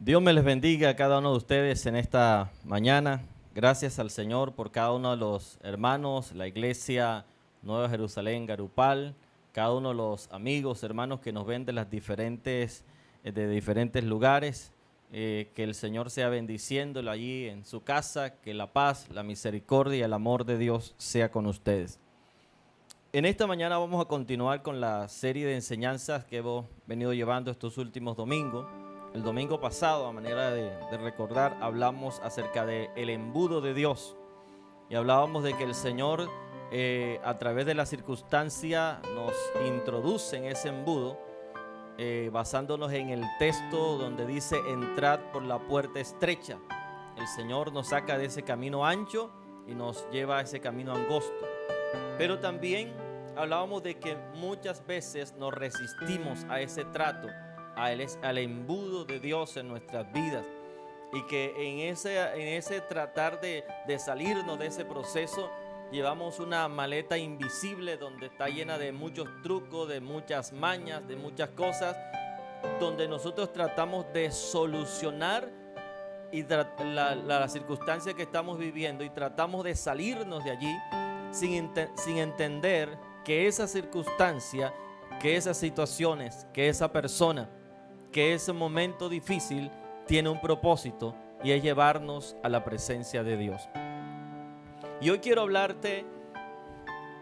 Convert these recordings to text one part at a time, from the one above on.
Dios me les bendiga a cada uno de ustedes en esta mañana. Gracias al Señor por cada uno de los hermanos, la iglesia Nueva Jerusalén, Garupal, cada uno de los amigos, hermanos que nos ven de diferentes lugares. Que el Señor sea bendiciéndolo allí en su casa, que la paz, la misericordia y el amor de Dios sea con ustedes. En esta mañana vamos a continuar con la serie de enseñanzas que hemos venido llevando estos últimos domingos. El domingo pasado, a manera de recordar, hablamos acerca del embudo de Dios y hablábamos de que el Señor a través de la circunstancia nos introduce en ese embudo, basándonos en el texto donde dice: entrad por la puerta estrecha. El Señor nos saca de ese camino ancho y nos lleva a ese camino angosto. Pero también hablábamos de que muchas veces nos resistimos a ese trato, al embudo de Dios en nuestras vidas, y que en ese tratar de salirnos de ese proceso llevamos una maleta invisible donde está llena de muchos trucos, de muchas mañas, de muchas cosas, donde nosotros tratamos de solucionar la circunstancia que estamos viviendo y tratamos de salirnos de allí sin entender que esa circunstancia, que esas situaciones, que esa persona, que ese momento difícil tiene un propósito, y es llevarnos a la presencia de Dios. Y hoy quiero hablarte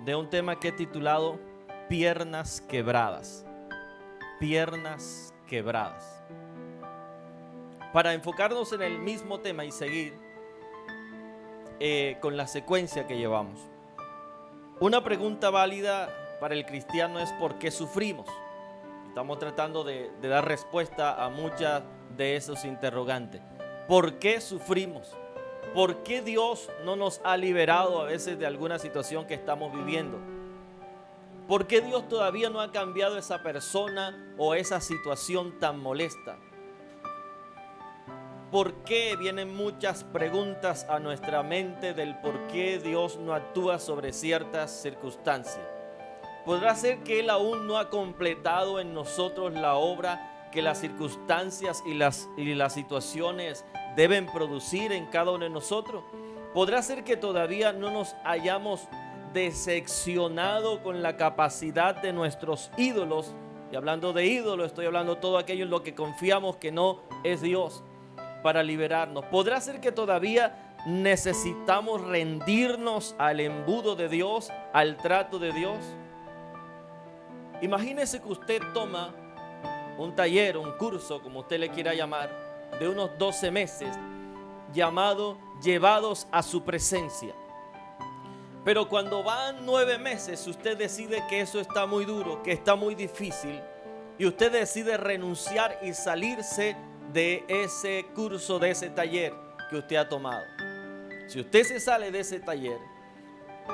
de un tema que he titulado Piernas quebradas. Piernas quebradas. Para enfocarnos en el mismo tema y seguir con la secuencia que llevamos. Una pregunta válida para el cristiano es: ¿por qué sufrimos? Estamos tratando de dar respuesta a muchas de esos interrogantes. ¿Por qué sufrimos? ¿Por qué Dios no nos ha liberado a veces de alguna situación que estamos viviendo? ¿Por qué Dios todavía no ha cambiado esa persona o esa situación tan molesta? ¿Por qué vienen muchas preguntas a nuestra mente del por qué Dios no actúa sobre ciertas circunstancias? ¿Podrá ser que Él aún no ha completado en nosotros la obra que las circunstancias y las situaciones deben producir en cada uno de nosotros? ¿Podrá ser que todavía no nos hayamos decepcionado con la capacidad de nuestros ídolos? Y hablando de ídolos, estoy hablando de todo aquello en lo que confiamos que no es Dios, para liberarnos. ¿Podrá ser que todavía necesitamos rendirnos al embudo de Dios, al trato de Dios? Imagínese que usted toma un taller, un curso, como usted le quiera llamar, de unos 12 meses, llamado Llevados a su presencia. Pero cuando van 9 meses, usted decide que eso está muy duro, que está muy difícil, y usted decide renunciar y salirse de ese curso, de ese taller que usted ha tomado. Si usted se sale de ese taller,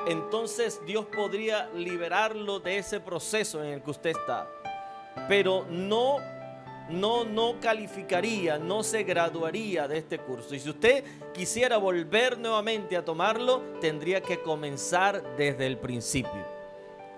entonces Dios podría liberarlo de ese proceso en el que usted está, pero no calificaría, no se graduaría de este curso. Y si usted quisiera volver nuevamente a tomarlo, tendría que comenzar desde el principio.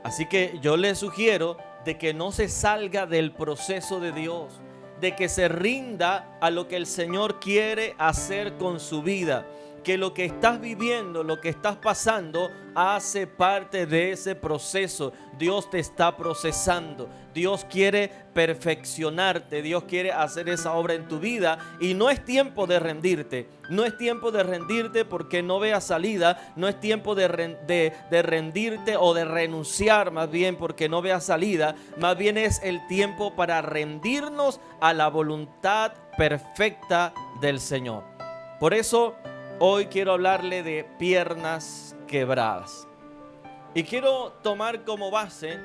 Así que yo le sugiero de que no se salga del proceso de Dios, de que se rinda a lo que el Señor quiere hacer con su vida. Que lo que estás viviendo, lo que estás pasando, hace parte de ese proceso. Dios te está procesando. Dios quiere perfeccionarte. Dios quiere hacer esa obra en tu vida. Y no es tiempo de rendirte. No es tiempo de rendirte porque no veas salida. No es tiempo de rendirte o de renunciar, más bien, porque no veas salida. Más bien es el tiempo para rendirnos a la voluntad perfecta del Señor. Por eso hoy quiero hablarle de piernas quebradas. Y quiero tomar como base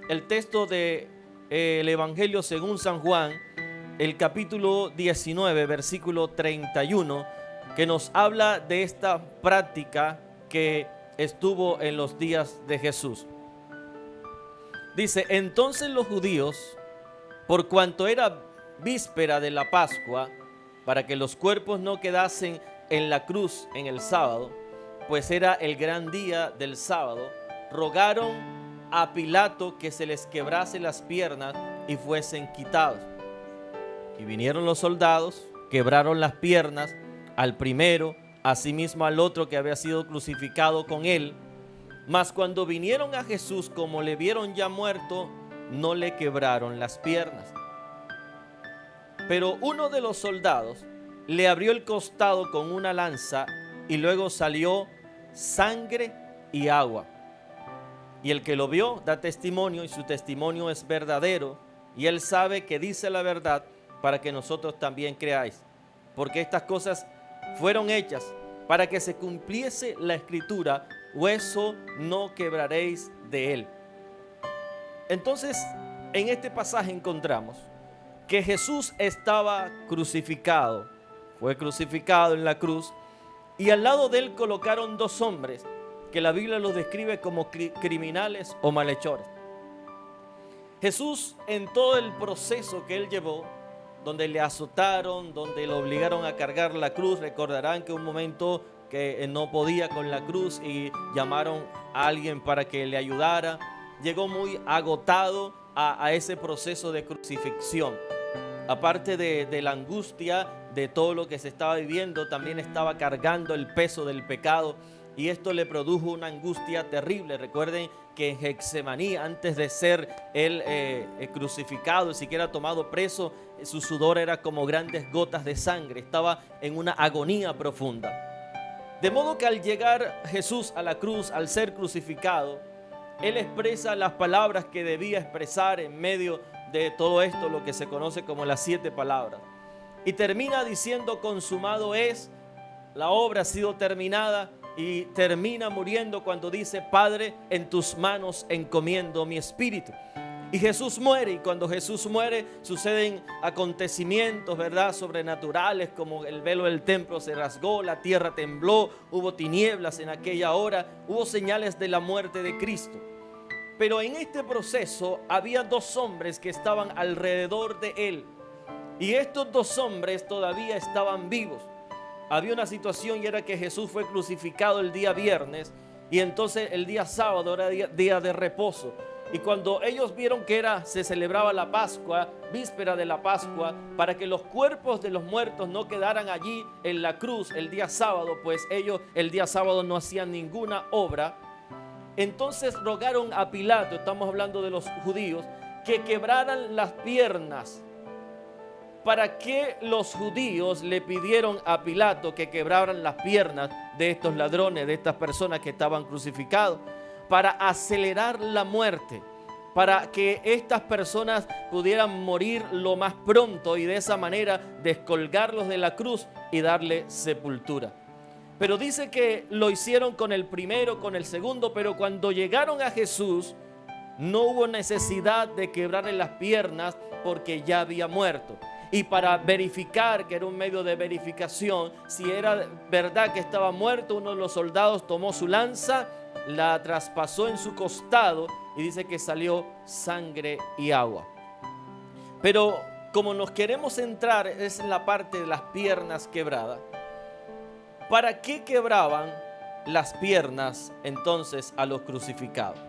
el texto del Evangelio según San Juan, el capítulo 19, versículo 31, que nos habla de esta práctica que estuvo en los días de Jesús. Dice: entonces los judíos, por cuanto era víspera de la Pascua, para que los cuerpos no quedasen en la cruz en el sábado, pues era el gran día del sábado, rogaron a Pilato que se les quebrase las piernas y fuesen quitados. Y vinieron los soldados quebraron las piernas al primero, asimismo al otro que había sido crucificado con él. Mas cuando vinieron a Jesús, como le vieron ya muerto, no le quebraron las piernas. Pero uno de los soldados le abrió el costado con una lanza y luego salió sangre y agua. Y el que lo vio da testimonio, y su testimonio es verdadero, y él sabe que dice la verdad, para que nosotros también creáis. Porque estas cosas fueron hechas para que se cumpliese la escritura: hueso no quebraréis de él. Entonces, en este pasaje encontramos que Jesús estaba crucificado, fue crucificado en la cruz, y al lado de él colocaron dos hombres que la Biblia los describe como criminales o malhechores. Jesús, en todo el proceso que él llevó, donde le azotaron, donde lo obligaron a cargar la cruz, recordarán que un momento que no podía con la cruz y llamaron a alguien para que le ayudara, llegó muy agotado a ese proceso de crucifixión. Aparte de la angustia de todo lo que se estaba viviendo, también estaba cargando el peso del pecado, y esto le produjo una angustia terrible. Recuerden que en Getsemaní, antes de ser él crucificado, siquiera tomado preso, su sudor era como grandes gotas de sangre, estaba en una agonía profunda. De modo que al llegar Jesús a la cruz, al ser crucificado, él expresa las palabras que debía expresar en medio de todo esto, lo que se conoce como las 7 palabras. Y termina diciendo: consumado es, la obra ha sido terminada, y termina muriendo cuando dice: Padre, en tus manos encomiendo mi espíritu. Y Jesús muere, y cuando Jesús muere suceden acontecimientos, ¿verdad?, sobrenaturales, como el velo del templo se rasgó, la tierra tembló, hubo tinieblas en aquella hora, hubo señales de la muerte de Cristo. Pero en este proceso había dos hombres que estaban alrededor de él, y estos dos hombres todavía estaban vivos. Había una situación, y era que Jesús fue crucificado el día viernes, y entonces el día sábado era día de reposo. Y cuando ellos vieron que se celebraba la Pascua, víspera de la Pascua, para que los cuerpos de los muertos no quedaran allí en la cruz el día sábado, pues ellos el día sábado no hacían ninguna obra, entonces rogaron a Pilato, estamos hablando de los judíos, que quebraran las piernas. ¿Para qué los judíos le pidieron a Pilato que quebraran las piernas de estos ladrones, de estas personas que estaban crucificados? Para acelerar la muerte, para que estas personas pudieran morir lo más pronto y de esa manera descolgarlos de la cruz y darle sepultura. Pero dice que lo hicieron con el primero, con el segundo, pero cuando llegaron a Jesús no hubo necesidad de quebrarle las piernas porque ya había muerto. Y para verificar, que era un medio de verificación, si era verdad que estaba muerto, uno de los soldados tomó su lanza, la traspasó en su costado y dice que salió sangre y agua. Pero como nos queremos centrar es en la parte de las piernas quebradas, ¿para qué quebraban las piernas entonces a los crucificados?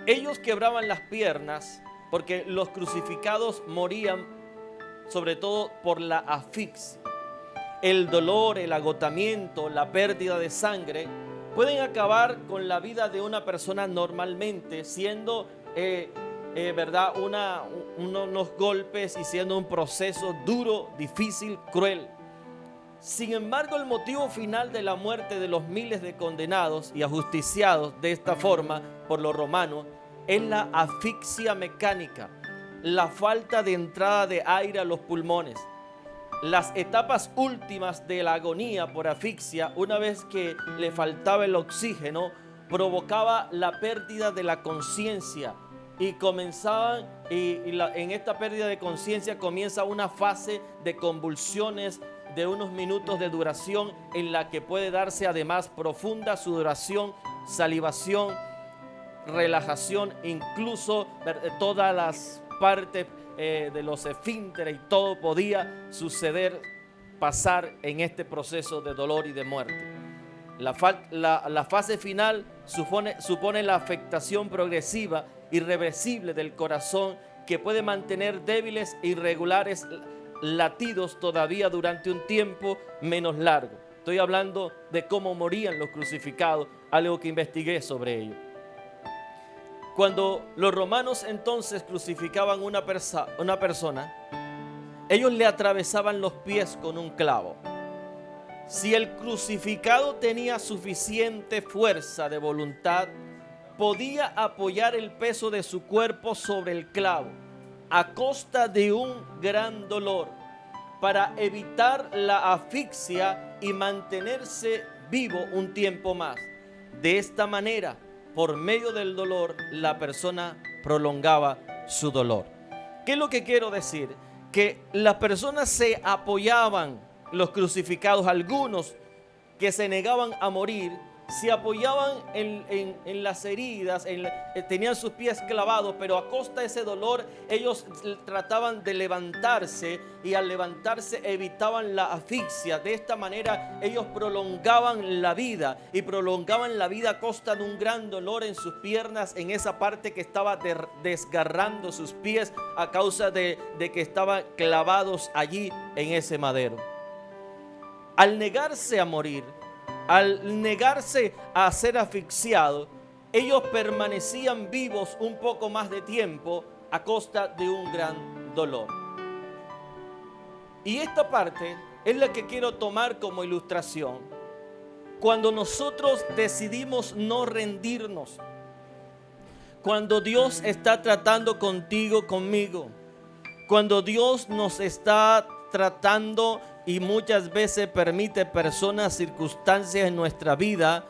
Ellos quebraban las piernas porque los crucificados morían sobre todo por la asfixia. El dolor, el agotamiento, la pérdida de sangre pueden acabar con la vida de una persona normalmente, siendo verdad, unos golpes y siendo un proceso duro, difícil, cruel. Sin embargo, el motivo final de la muerte de los miles de condenados y ajusticiados de esta forma por los romanos es la asfixia mecánica, la falta de entrada de aire a los pulmones. Las etapas últimas de la agonía por asfixia, una vez que le faltaba el oxígeno, provocaba la pérdida de la conciencia y comenzaban, en esta pérdida de conciencia comienza una fase de convulsiones de unos minutos de duración, en la que puede darse además profunda sudoración, salivación, relajación, incluso todas las partes de los esfínteres y todo podía suceder, pasar en este proceso de dolor y de muerte. La fase final supone la afectación progresiva, irreversible del corazón, que puede mantener débiles e irregulares latidos todavía durante un tiempo menos largo. Estoy hablando de cómo morían los crucificados, algo que investigué sobre ello. Cuando los romanos entonces crucificaban una persona, ellos le atravesaban los pies con un clavo. Si el crucificado tenía suficiente fuerza de voluntad, podía apoyar el peso de su cuerpo sobre el clavo, a costa de un gran dolor, para evitar la asfixia y mantenerse vivo un tiempo más. De esta manera, por medio del dolor, la persona prolongaba su dolor. ¿Qué es lo que quiero decir? Que las personas se apoyaban, los crucificados, algunos que se negaban a morir, se apoyaban en las heridas, tenían sus pies clavados, pero a costa de ese dolor ellos trataban de levantarse, y al levantarse evitaban la asfixia. De esta manera ellos prolongaban la vida, y prolongaban la vida a costa de un gran dolor en sus piernas, en esa parte que estaba desgarrando sus pies a causa de que estaban clavados allí en ese madero. Al negarse a morir, al negarse a ser asfixiados, ellos permanecían vivos un poco más de tiempo a costa de un gran dolor. Y esta parte es la que quiero tomar como ilustración. Cuando nosotros decidimos no rendirnos, cuando Dios está tratando contigo, conmigo, cuando Dios nos está tratando y muchas veces permite personas, circunstancias en nuestra vida,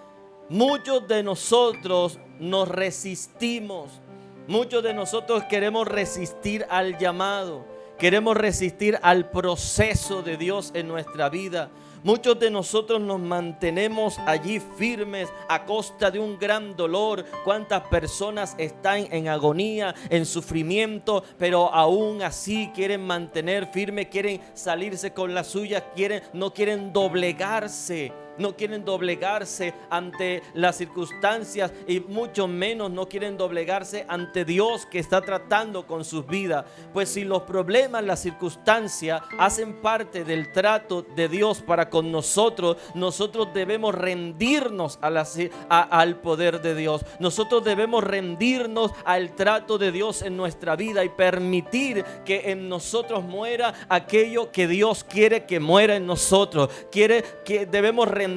muchos de nosotros nos resistimos. Muchos de nosotros queremos resistir al llamado, queremos resistir al proceso de Dios en nuestra vida. Muchos de nosotros nos mantenemos allí firmes a costa de un gran dolor. ¿Cuántas personas están en agonía, en sufrimiento, pero aún así quieren mantener firme, quieren salirse con la suya, no quieren doblegarse? No quieren doblegarse ante las circunstancias, y mucho menos no quieren doblegarse ante Dios que está tratando con sus vidas. Pues si los problemas, las circunstancias hacen parte del trato de Dios para con nosotros, nosotros debemos rendirnos al poder de Dios. Nosotros debemos rendirnos al trato de Dios en nuestra vida y permitir que en nosotros muera aquello que Dios quiere que muera en nosotros. Debemos rendirnos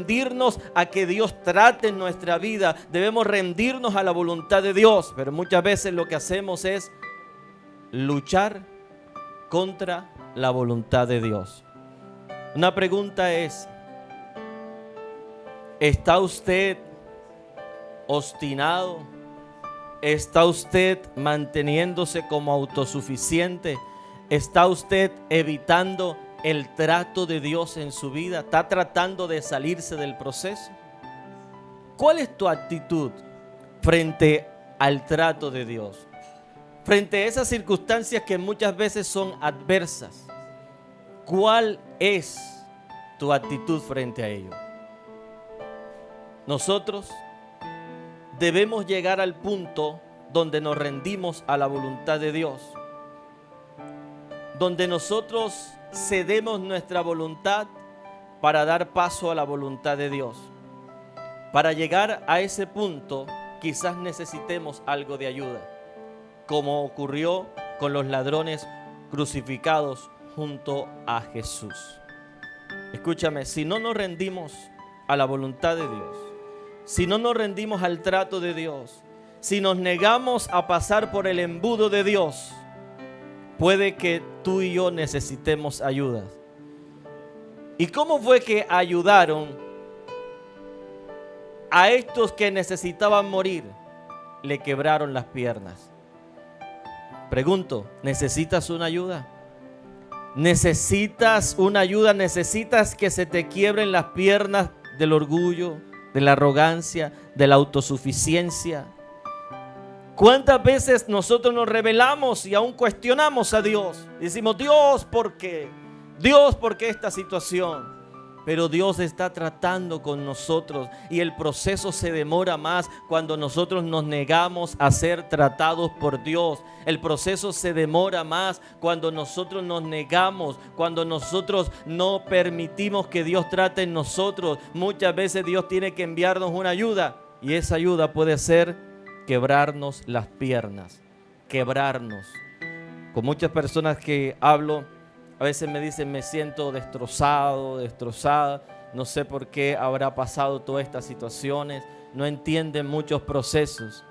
a que Dios trate en nuestra vida. Debemos rendirnos a la voluntad de Dios. Pero muchas veces lo que hacemos es luchar contra la voluntad de Dios. Una pregunta es: ¿está usted obstinado? ¿Está usted manteniéndose como autosuficiente? ¿Está usted evitando el trato de Dios en su vida? ¿Está tratando de salirse del proceso? ¿Cuál es tu actitud frente al trato de Dios? Frente a esas circunstancias que muchas veces son adversas, ¿cuál es tu actitud frente a ello? Nosotros debemos llegar al punto donde nos rendimos a la voluntad de Dios, donde nosotros cedemos nuestra voluntad para dar paso a la voluntad de Dios. Para llegar a ese punto, quizás necesitemos algo de ayuda, como ocurrió con los ladrones crucificados junto a Jesús. Escúchame, si no nos rendimos a la voluntad de Dios, si no nos rendimos al trato de Dios, si nos negamos a pasar por el embudo de Dios, puede que tú y yo necesitemos ayuda. ¿Y cómo fue que ayudaron a estos que necesitaban morir? Le quebraron las piernas. Pregunto, ¿necesitas una ayuda? ¿Necesitas una ayuda? ¿Necesitas que se te quiebren las piernas del orgullo, de la arrogancia, de la autosuficiencia? ¿Cuántas veces nosotros nos rebelamos y aún cuestionamos a Dios? Decimos: Dios, ¿por qué? Dios, ¿por qué esta situación? Pero Dios está tratando con nosotros y el proceso se demora más cuando nosotros nos negamos a ser tratados por Dios. El proceso se demora más cuando nosotros nos negamos, cuando nosotros no permitimos que Dios trate en nosotros. Muchas veces Dios tiene que enviarnos una ayuda y esa ayuda puede ser quebrarnos las piernas, quebrarnos. Con muchas personas que hablo, a veces me dicen, me siento destrozado, destrozada. No sé por qué habrá pasado todas estas situaciones. No entienden muchos procesos.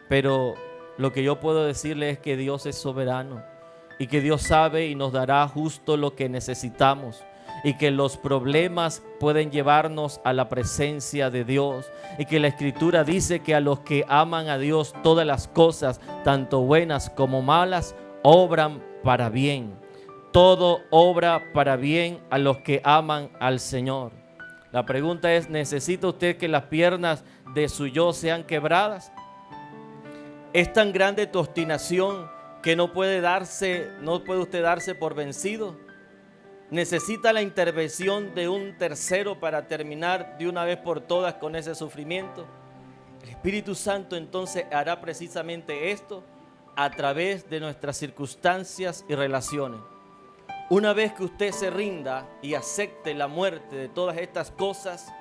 Pero lo que yo puedo decirles es que Dios es soberano. Y que Dios sabe y nos dará justo lo que necesitamos. Y que los problemas pueden llevarnos a la presencia de Dios. Y que la Escritura dice que a los que aman a Dios, todas las cosas, tanto buenas como malas, obran para bien. Todo obra para bien a los que aman al Señor. La pregunta es, ¿necesita usted que las piernas de su yo sean quebradas? ¿Es tan grande tu obstinación que no puede usted darse por vencido? ¿Necesita la intervención de un tercero para terminar de una vez por todas con ese sufrimiento? El Espíritu Santo entonces hará precisamente esto a través de nuestras circunstancias y relaciones. Una vez que usted se rinda y acepte la muerte de todas estas cosas,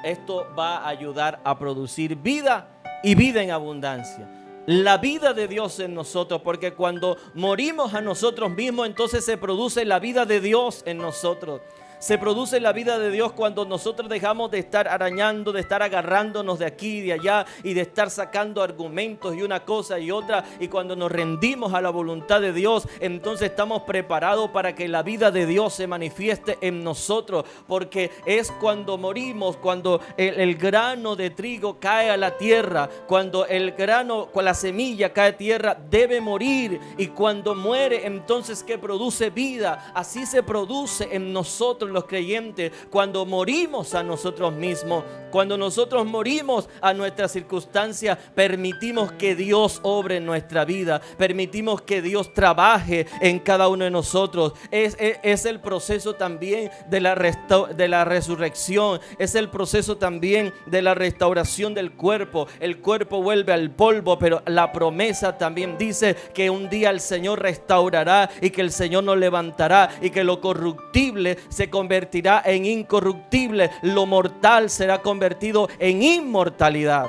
esto va a ayudar a producir vida y vida en abundancia. La vida de Dios en nosotros, porque cuando morimos a nosotros mismos, entonces se produce la vida de Dios en nosotros. Se produce la vida de Dios cuando nosotros dejamos de estar arañando, de estar agarrándonos de aquí y de allá y de estar sacando argumentos y una cosa y otra. Y cuando nos rendimos a la voluntad de Dios, entonces estamos preparados para que la vida de Dios se manifieste en nosotros. Porque es cuando morimos, cuando el grano de trigo cae a la tierra, cuando la semilla cae a tierra, debe morir. Y cuando muere, entonces que produce vida. Así se produce en nosotros los creyentes cuando morimos a nosotros mismos, cuando nosotros morimos a nuestras circunstancias, permitimos que Dios obre en nuestra vida, permitimos que Dios trabaje en cada uno de nosotros. Es el proceso también de la resurrección, es el proceso también de la restauración del cuerpo. El cuerpo vuelve al polvo, pero la promesa también dice que un día el Señor restaurará y que el Señor nos levantará y que lo corruptible se convertirá en incorruptible, lo mortal será convertido en inmortalidad.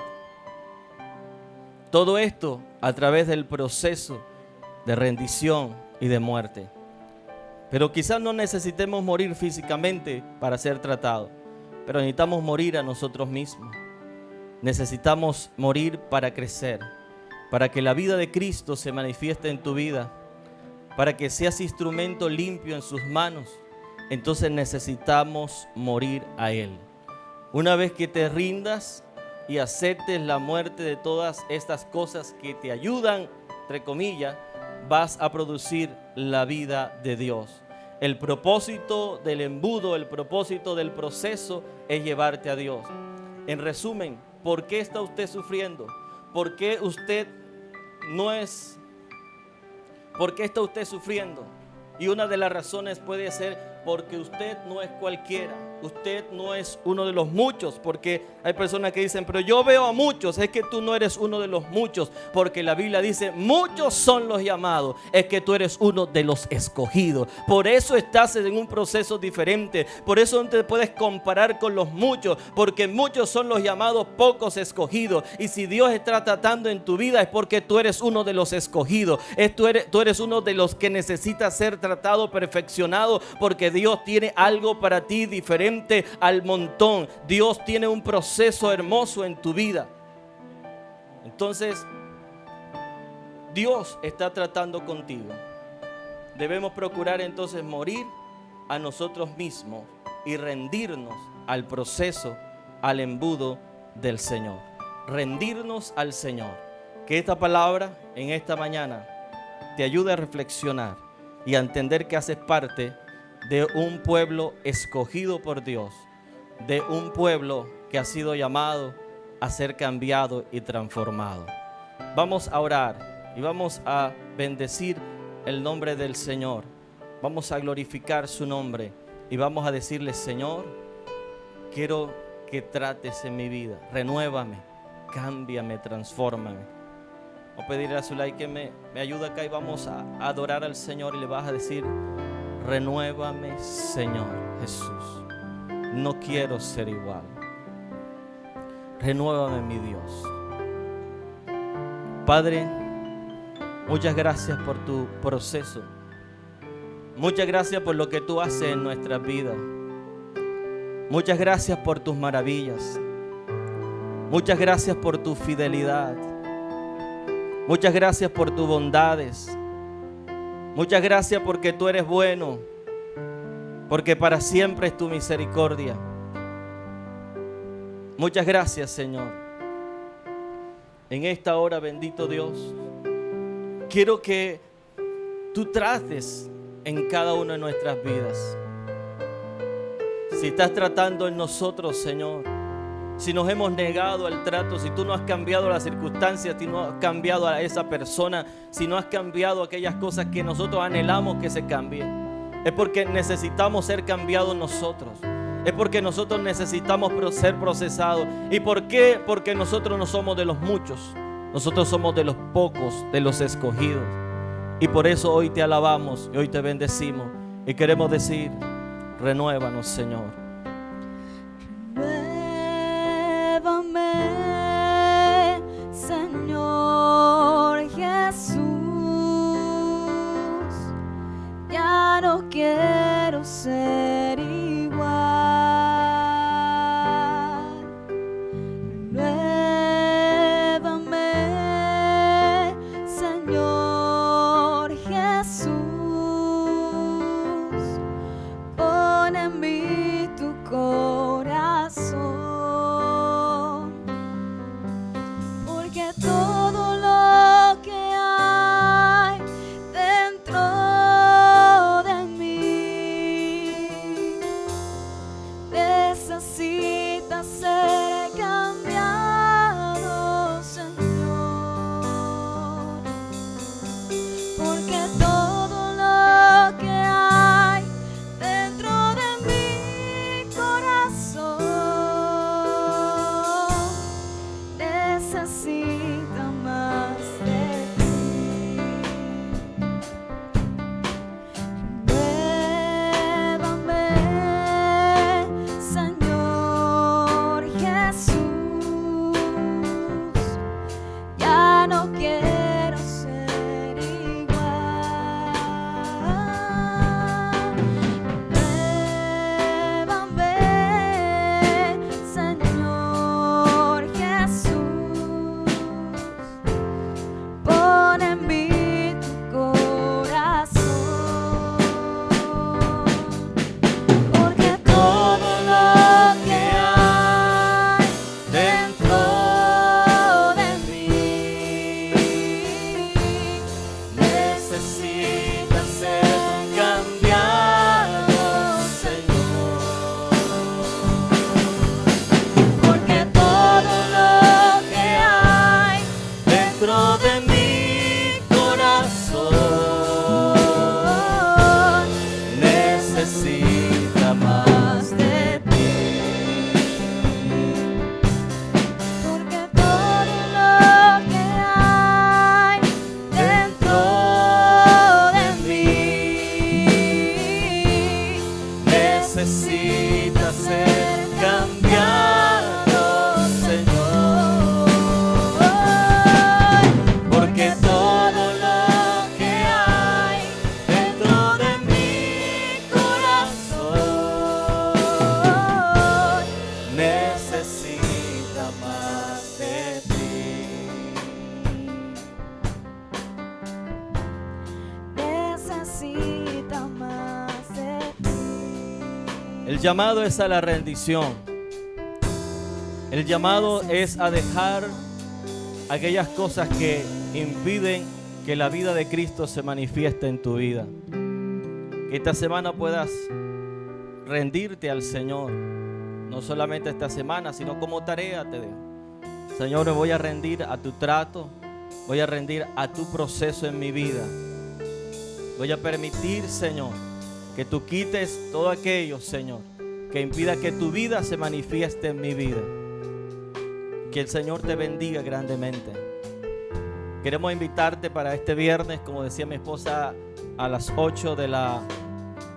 Todo esto a través del proceso de rendición y de muerte. Pero quizás no necesitemos morir físicamente para ser tratados, pero necesitamos morir a nosotros mismos. Necesitamos morir para crecer, para que la vida de Cristo se manifieste en tu vida, para que seas instrumento limpio en sus manos. Entonces necesitamos morir a Él. Una vez que te rindas y aceptes la muerte de todas estas cosas que te ayudan, entre comillas, vas a producir la vida de Dios. El propósito del embudo, el propósito del proceso es llevarte a Dios. En resumen, ¿por qué está usted sufriendo? ¿Por qué está usted sufriendo? Y una de las razones puede ser porque usted no es cualquiera, usted no es uno de los muchos, porque hay personas que dicen, pero yo veo a muchos. Es que tú no eres uno de los muchos, porque la Biblia dice, muchos son los llamados, es que tú eres uno de los escogidos. Por eso estás en un proceso diferente, por eso no te puedes comparar con los muchos, porque muchos son los llamados, pocos escogidos. Y si Dios está tratando en tu vida es porque tú eres uno de los escogidos, tú eres uno de los que necesita ser tratado, perfeccionado, porque Dios tiene algo para ti diferente al montón. Dios tiene un proceso hermoso en tu vida. Entonces, Dios está tratando contigo. Debemos procurar entonces morir a nosotros mismos y rendirnos al proceso, al embudo del Señor. Rendirnos al Señor. Que esta palabra en esta mañana te ayude a reflexionar y a entender que haces parte de un pueblo escogido por Dios, de un pueblo que ha sido llamado a ser cambiado y transformado. Vamos a orar y vamos a bendecir el nombre del Señor. Vamos a glorificar su nombre y vamos a decirle, Señor, quiero que trates en mi vida. Renuévame, cámbiame, transfórmame. Voy a pedirle a Zulay que me ayude acá y vamos a adorar al Señor y le vas a decir: renuévame, Señor Jesús. No quiero ser igual. Renuévame, mi Dios. Padre, muchas gracias por tu proceso. Muchas gracias por lo que tú haces en nuestras vidas. Muchas gracias por tus maravillas. Muchas gracias por tu fidelidad. Muchas gracias por tus bondades. Muchas gracias porque tú eres bueno. Porque para siempre es tu misericordia. Muchas gracias, Señor. En esta hora, bendito Dios, quiero que tú trates en cada una de nuestras vidas. Si estás tratando en nosotros, Señor, si nos hemos negado al trato, si tú no has cambiado las circunstancias, si no has cambiado a esa persona, si no has cambiado aquellas cosas que nosotros anhelamos que se cambien, es porque necesitamos ser cambiados nosotros. Es porque nosotros necesitamos ser procesados. ¿Y por qué? Porque nosotros no somos de los muchos. Nosotros somos de los pocos, de los escogidos. Y por eso hoy te alabamos y hoy te bendecimos. Y queremos decir: renuévanos, Señor. Renuévame, Señor Jesús. Ya no quiero ser igual. Renuévame, Señor Jesús. Pon en mí tu corazón, porque todo lo que hay dentro de mí necesita ser cambiado, Señor. Porque todo lo que hay dentro de mi corazón necesita más de ti. Renuévame, Señor Jesús. Ya no quiero ser igual. Renuévame, Señor Jesús. Pon en mí tu corazón, porque todo lo que hay dentro de mí necesita ser cambiado, Señor. Porque todo lo que hay dentro de mi corazón necesita más de ti. Porque todo lo que hay dentro de mí necesita ser cambiado, Señor. Porque todo lo que hay dentro de mi corazón necesita más de ti. Necesita más de ti. El llamado es a la rendición. El llamado es a dejar aquellas cosas que impiden que la vida de Cristo se manifieste en tu vida. Que esta semana puedas rendirte al Señor. No solamente esta semana, sino como tarea te dejo. Señor, me voy a rendir a tu trato. Voy a rendir a tu proceso en mi vida. Voy a permitir, Señor, que tú quites todo aquello, Señor, que impida que tu vida se manifieste en mi vida. Que el Señor te bendiga grandemente. Queremos invitarte para este viernes, como decía mi esposa, a las 8 de la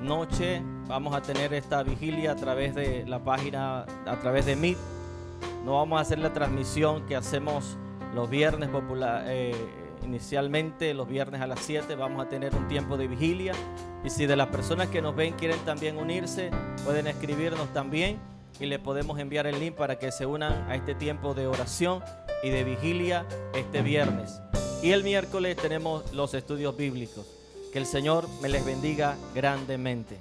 noche. Vamos a tener esta vigilia a través de la página, a través de Meet. No vamos a hacer la transmisión que hacemos los viernes inicialmente, los viernes a las 7. Vamos a tener un tiempo de vigilia. Y si de las personas que nos ven quieren también unirse, pueden escribirnos también y le podemos enviar el link para que se unan a este tiempo de oración y de vigilia este viernes. Y el miércoles tenemos los estudios bíblicos. Que el Señor me les bendiga grandemente.